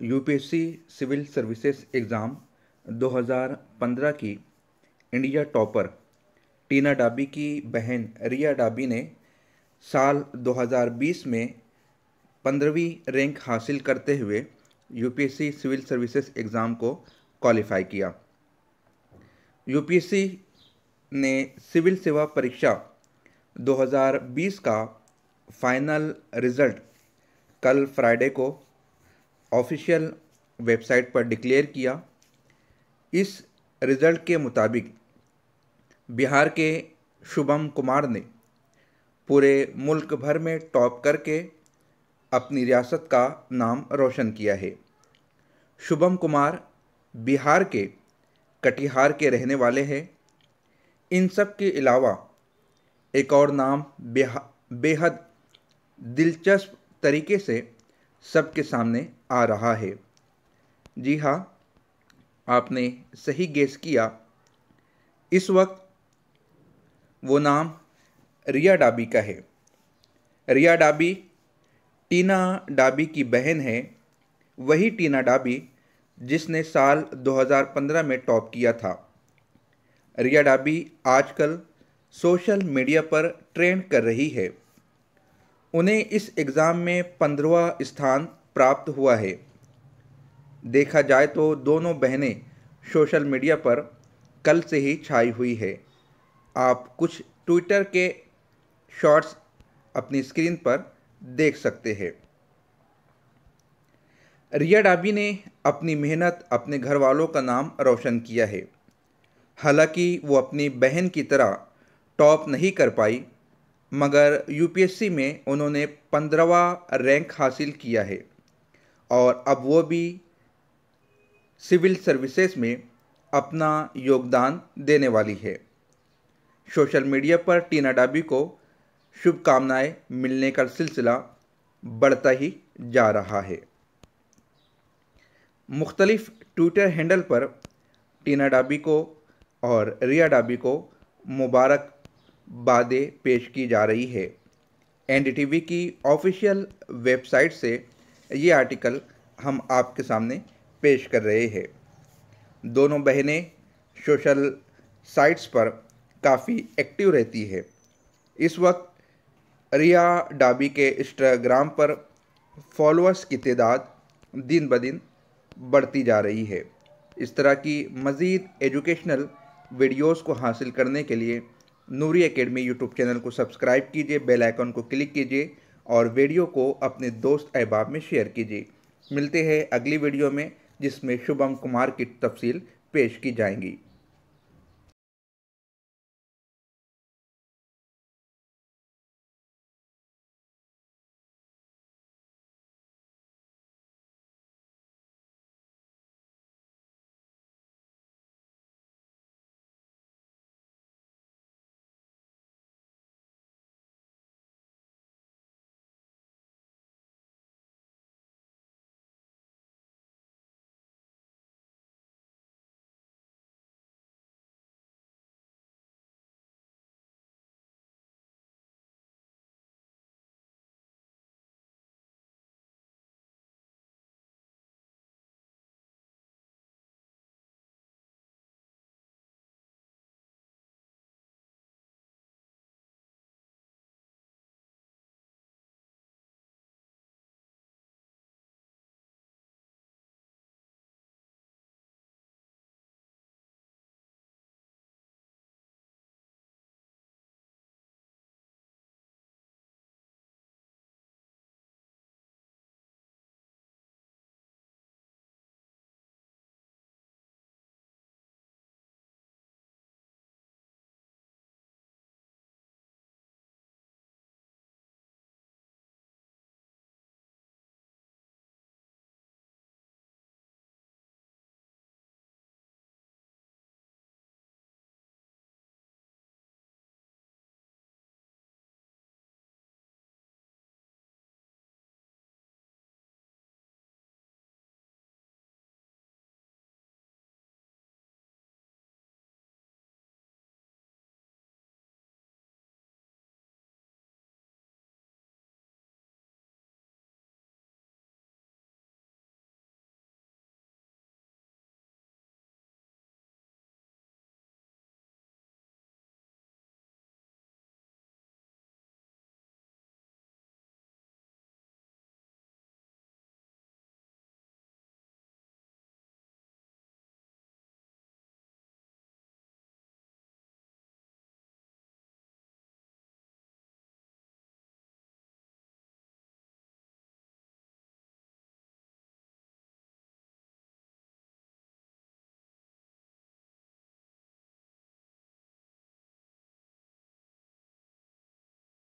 UPSC civil services exam 2015 की India topper टीना डाबी की बहन रिया डाबी ने साल 2020 में 15वीं रैंक हासिल करते हुए यूपीएससी सिविल सर्विसेज एग्ज़ाम को क्वालिफाई किया। यूपीएससी ने सिविल सेवा परीक्षा 2020 का फाइनल रिज़ल्ट कल फ्राइडे को ऑफिशियल वेबसाइट पर डिक्लेयर किया। इस रिज़ल्ट के मुताबिक बिहार के शुभम कुमार ने पूरे मुल्क भर में टॉप करके अपनी रियासत का नाम रोशन किया है। शुभम कुमार बिहार के कटिहार के रहने वाले हैं। इन सब के अलावा एक और नाम बेहद दिलचस्प तरीके से सबके सामने आ रहा है। जी हाँ, आपने सही गेस किया। इस वक्त वो नाम रिया डाबी का है। रिया डाबी टीना डाबी की बहन है। वही टीना डाबी जिसने साल 2015 में टॉप किया था। रिया डाबी आजकल सोशल मीडिया पर ट्रेंड कर रही है। उन्हें इस एग्ज़ाम में 15वां स्थान प्राप्त हुआ है। देखा जाए तो दोनों बहनें सोशल मीडिया पर कल से ही छाई हुई है। आप कुछ ट्विटर के शॉर्ट्स अपनी स्क्रीन पर देख सकते हैं। रिया डाबी ने अपनी मेहनत अपने घर वालों का नाम रोशन किया है। हालांकि वो अपनी बहन की तरह टॉप नहीं कर पाई, मगर यूपीएससी में उन्होंने 15वां रैंक हासिल किया है और अब वो भी सिविल सर्विसेज में अपना योगदान देने वाली है। सोशल मीडिया पर टीना डाबी को शुभकामनाएं मिलने का सिलसिला बढ़ता ही जा रहा है। मुख्तलिफ ट्विटर हैंडल पर टीना डाबी को और रिया डाबी को मुबारकबादें पेश की जा रही है। एनडीटीवी की ऑफिशियल वेबसाइट से ये आर्टिकल हम आपके सामने पेश कर रहे हैं। दोनों बहनें सोशल साइट्स पर काफ़ी एक्टिव रहती है। इस वक्त रिया डाबी के इंस्टाग्राम पर फॉलोअर्स की तादाद दिन ब दिन बढ़ती जा रही है। इस तरह की मज़ीद एजुकेशनल वीडियोस को हासिल करने के लिए नूरी एकेडमी यूट्यूब चैनल को सब्सक्राइब कीजिए, बेल आइकन को क्लिक कीजिए और वीडियो को अपने दोस्त अहबाब में शेयर कीजिए। मिलते हैं अगली वीडियो में, जिसमें शुभम कुमार की तफसील पेश की जाएंगी।